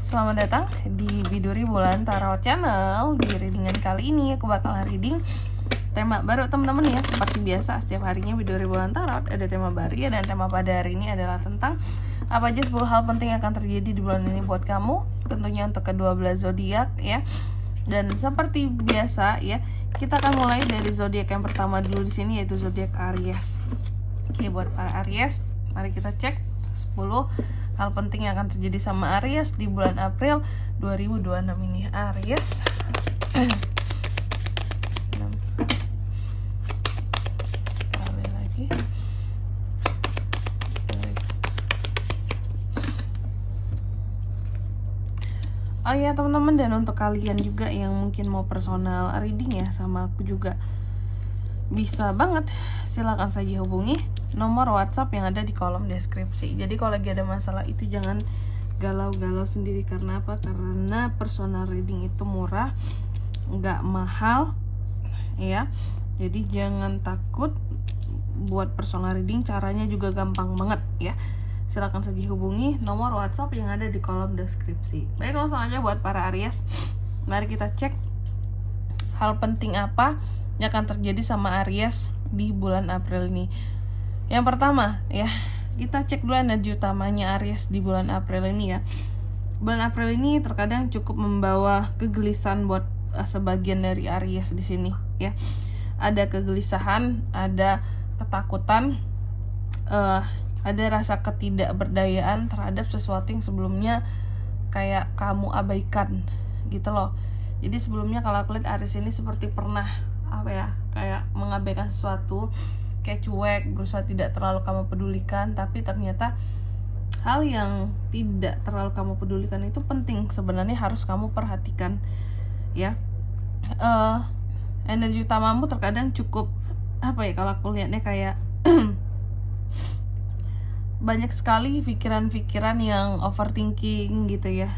Selamat datang di Biduri Bulan Tarot Channel. Di readingan kali ini aku bakalan reading tema baru teman-teman ya. Seperti biasa setiap harinya Biduri Bulan Tarot ada tema baru ya. Dan tema pada hari ini adalah tentang apa aja 10 hal penting yang akan terjadi di bulan ini buat kamu. Tentunya untuk kedua belas zodiak ya. Dan seperti biasa ya, kita akan mulai dari zodiak yang pertama dulu di sini, yaitu zodiak Aries. Oke, buat para Aries, mari kita cek 10 hal penting yang akan terjadi sama Aries di bulan April 2026 ini. Aries. Sekali lagi. Oh ya teman-teman, dan untuk kalian juga yang mungkin mau personal reading ya sama aku juga, bisa banget, silakan saja hubungi nomor WhatsApp yang ada di kolom deskripsi. Jadi kalau lagi ada masalah itu jangan galau-galau sendiri. Karena apa? Karena personal reading itu murah, nggak mahal ya. Jadi jangan takut buat personal reading, caranya juga gampang banget ya. Silakan saja hubungi nomor WhatsApp yang ada di kolom deskripsi. Baik, langsung aja buat para Aries, mari kita cek hal penting apa yang akan terjadi sama Aries di bulan April ini. Yang pertama ya, kita cek dulu energi utamanya Aries di bulan April ini ya. Bulan April ini terkadang cukup membawa kegelisahan buat sebagian dari Aries di sini ya. Ada kegelisahan, ada ketakutan, ada rasa ketidakberdayaan terhadap sesuatu yang sebelumnya kayak kamu abaikan gitu loh. Jadi sebelumnya kalau aku lihat Aries ini seperti pernah kayak mengabaikan sesuatu, kayak cuek, berusaha tidak terlalu kamu pedulikan. Tapi ternyata hal yang tidak terlalu kamu pedulikan itu penting sebenarnya, harus kamu perhatikan ya. Energi utamamu terkadang cukup kalau aku lihatnya kayak banyak sekali pikiran-pikiran yang overthinking gitu ya.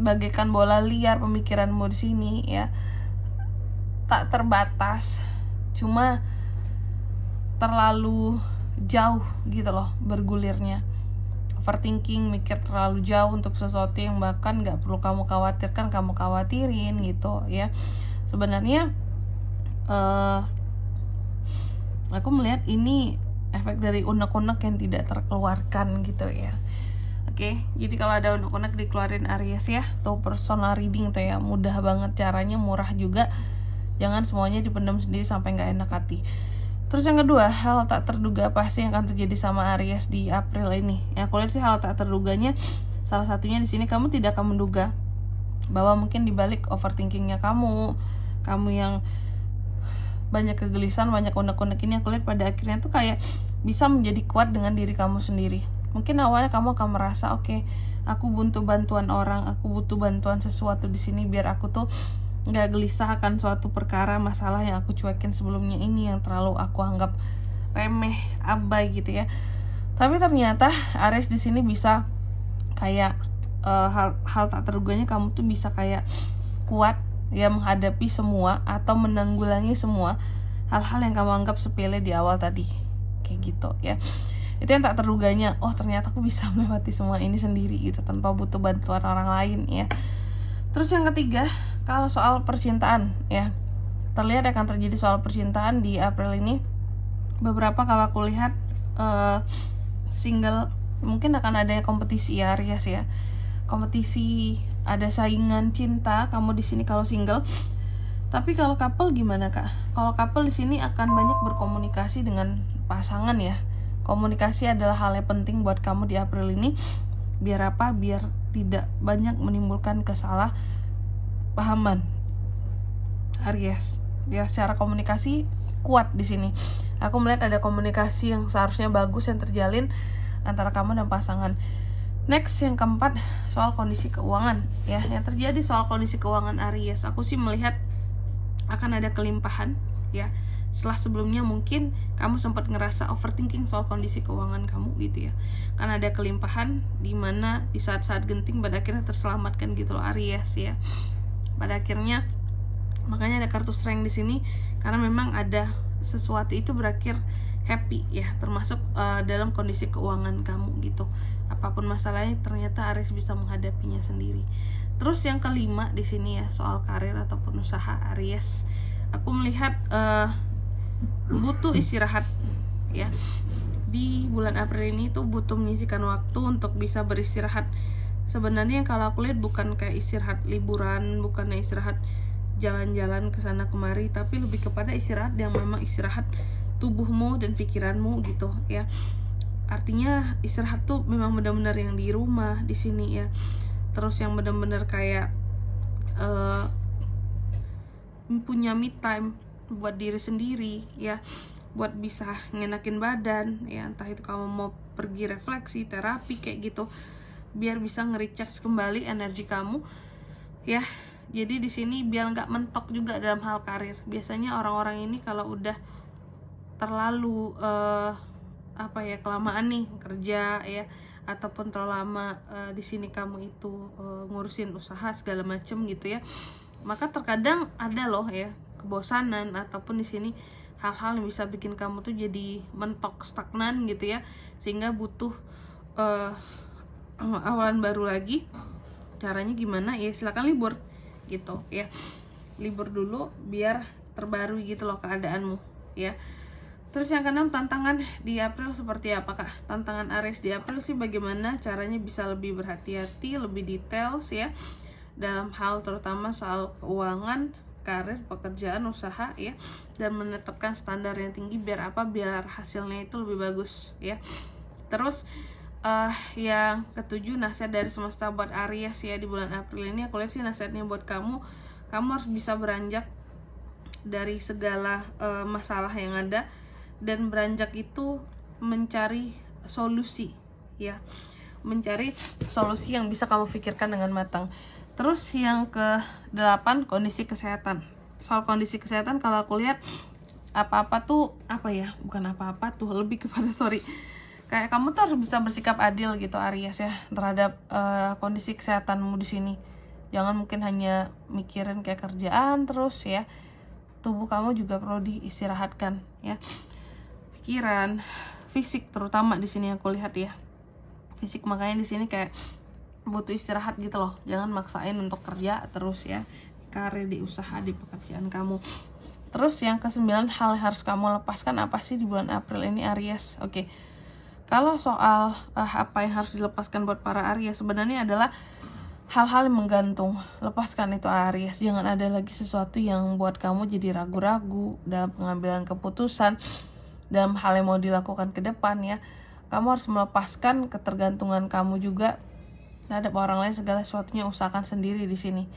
Bagaikan bola liar pemikiranmu di sini ya, tak terbatas, cuma terlalu jauh gitu loh bergulirnya. Overthinking, mikir terlalu jauh untuk sesuatu yang bahkan gak perlu kamu khawatirkan, kamu khawatirin gitu ya. Sebenarnya aku melihat ini efek dari unek-unek yang tidak terkeluarkan gitu ya. Oke, jadi kalau ada unek-unek dikeluarin Aries ya. Tuh personal reading tuh ya, mudah banget caranya, murah juga. Jangan semuanya dipendam sendiri sampai gak enak hati. Terus yang kedua, hal tak terduga apa sih yang akan terjadi sama Aries di April ini? Ya aku lihat sih hal tak terduganya, salah satunya di sini kamu tidak akan menduga bahwa mungkin dibalik overthinkingnya kamu yang banyak kegelisahan, banyak unek-unek ini, aku lihat pada akhirnya tuh kayak bisa menjadi kuat dengan diri kamu sendiri. Mungkin awalnya kamu akan merasa oke, aku butuh bantuan orang, aku butuh bantuan sesuatu di sini biar aku tuh nggak gelisah akan suatu perkara, masalah yang aku cuekin sebelumnya ini, yang terlalu aku anggap remeh, abai gitu ya. Tapi ternyata Aries di sini bisa kayak hal tak terduganya, kamu tuh bisa kayak kuat ya menghadapi semua atau menanggulangi semua hal-hal yang kamu anggap sepele di awal tadi, kayak gitu ya. Itu yang tak terduganya, oh ternyata aku bisa melewati semua ini sendiri gitu tanpa butuh bantuan orang lain ya. Terus yang ketiga, kalau soal percintaan ya, terlihat akan terjadi soal percintaan di April ini. Beberapa kalau aku lihat single, mungkin akan ada kompetisi ya Aries ya. Kompetisi, ada saingan cinta kamu di sini kalau single. Tapi kalau couple gimana Kak? Kalau couple di sini akan banyak berkomunikasi dengan pasangan ya. Komunikasi adalah hal yang penting buat kamu di April ini. Biar apa? Biar tidak banyak menimbulkan kesalahpahaman Aries. Ya, secara komunikasi kuat di sini. Aku melihat ada komunikasi yang seharusnya bagus yang terjalin antara kamu dan pasangan. Next, yang keempat, soal kondisi keuangan ya. Yang terjadi soal kondisi keuangan Aries, aku sih melihat akan ada kelimpahan ya. Setelah sebelumnya mungkin kamu sempat ngerasa overthinking soal kondisi keuangan kamu gitu ya. Kan ada kelimpahan dimana di saat-saat genting pada akhirnya terselamatkan gitu loh Aries ya. Pada akhirnya makanya ada kartu strength di sini, karena memang ada sesuatu itu berakhir happy ya, termasuk dalam kondisi keuangan kamu gitu. apapun masalahnya ternyata Aries bisa menghadapinya sendiri. Terus yang kelima di sini ya, soal karir ataupun usaha Aries, aku melihat butuh istirahat ya. Di bulan April ini tuh butuh menyisihkan waktu untuk bisa beristirahat. Sebenarnya kalau aku lihat bukan kayak istirahat liburan, bukan istirahat jalan-jalan ke sana kemari, tapi lebih kepada istirahat yang memang istirahat tubuhmu dan pikiranmu gitu ya. Artinya istirahat tuh memang benar-benar yang di rumah di sini ya. Terus yang benar-benar kayak punya me time buat diri sendiri ya, buat bisa ngenakin badan ya, entah itu kamu mau pergi refleksi, terapi kayak gitu, biar bisa nge-recharge kembali energi kamu ya. Jadi di sini biar nggak mentok juga dalam hal karir. Biasanya orang-orang ini kalau udah terlalu kelamaan nih kerja ya, ataupun terlalu lama di sini kamu itu ngurusin usaha segala macem gitu ya, maka terkadang ada loh ya kebosanan ataupun di sini hal-hal yang bisa bikin kamu tuh jadi mentok, stagnan gitu ya, sehingga butuh awalan baru lagi. Caranya gimana ya, silakan libur gitu ya, libur dulu biar terbaru gitu loh keadaanmu ya. Terus yang keenam, tantangan di April seperti apakah? Tantangan Aries di April sih bagaimana caranya bisa lebih berhati-hati, lebih details ya, dalam hal terutama soal keuangan, karir, pekerjaan, usaha ya, dan menetapkan standar yang tinggi biar apa? Biar hasilnya itu lebih bagus ya. Terus yang ketujuh, nasihat dari semesta buat Aries ya di bulan April ini. Aku lihat sih nasihatnya buat kamu harus bisa beranjak dari segala masalah yang ada, dan beranjak itu mencari solusi ya, mencari solusi yang bisa kamu pikirkan dengan matang. Terus yang ke-8, kondisi kesehatan. Soal kondisi kesehatan kalau aku lihat apa-apa tuh lebih kepada kayak kamu tuh harus bisa bersikap adil gitu Aries ya terhadap kondisi kesehatanmu di sini. Jangan mungkin hanya mikirin kayak kerjaan terus ya. Tubuh kamu juga perlu diistirahatkan ya. Pikiran, fisik terutama di sini aku lihat ya. Fisik, makanya di sini kayak butuh istirahat gitu loh. Jangan maksain untuk kerja terus ya. Karir, di usaha, di pekerjaan kamu. Terus yang ke-9, hal yang harus kamu lepaskan apa sih di bulan April ini Aries? Oke. Kalau soal apa yang harus dilepaskan buat para Aries, sebenarnya adalah hal-hal yang menggantung. Lepaskan itu Aries. Jangan ada lagi sesuatu yang buat kamu jadi ragu-ragu dalam pengambilan keputusan, dalam hal yang mau dilakukan ke depan ya. Kamu harus melepaskan ketergantungan kamu juga terhadap orang lain, segala sesuatunya usahakan sendiri di sini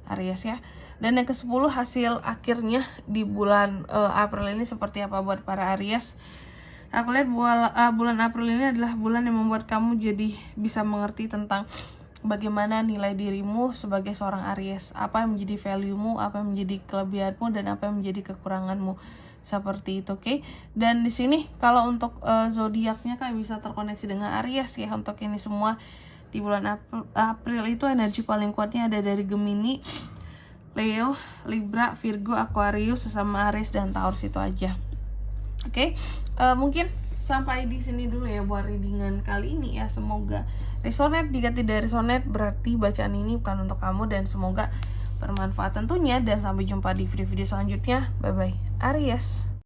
Aries ya. Dan yang ke-10, hasil akhirnya di bulan April ini seperti apa buat para Aries. Aku lihat bulan April ini adalah bulan yang membuat kamu jadi bisa mengerti tentang bagaimana nilai dirimu sebagai seorang Aries, apa yang menjadi value-mu, apa yang menjadi kelebihanmu, dan apa yang menjadi kekuranganmu. Seperti itu, oke? Dan di sini kalau untuk zodiaknya kan bisa terkoneksi dengan Aries ya. Untuk ini semua di bulan April itu energi paling kuatnya ada dari Gemini, Leo, Libra, Virgo, Aquarius, sesama Aries dan Taurus itu aja. Oke? Mungkin sampai di sini dulu ya buat readingan kali ini ya. Semoga resonate. Jika tidak resonate berarti bacaan ini bukan untuk kamu, dan semoga bermanfaat tentunya. Dan sampai jumpa di video-video selanjutnya. Bye bye Aries.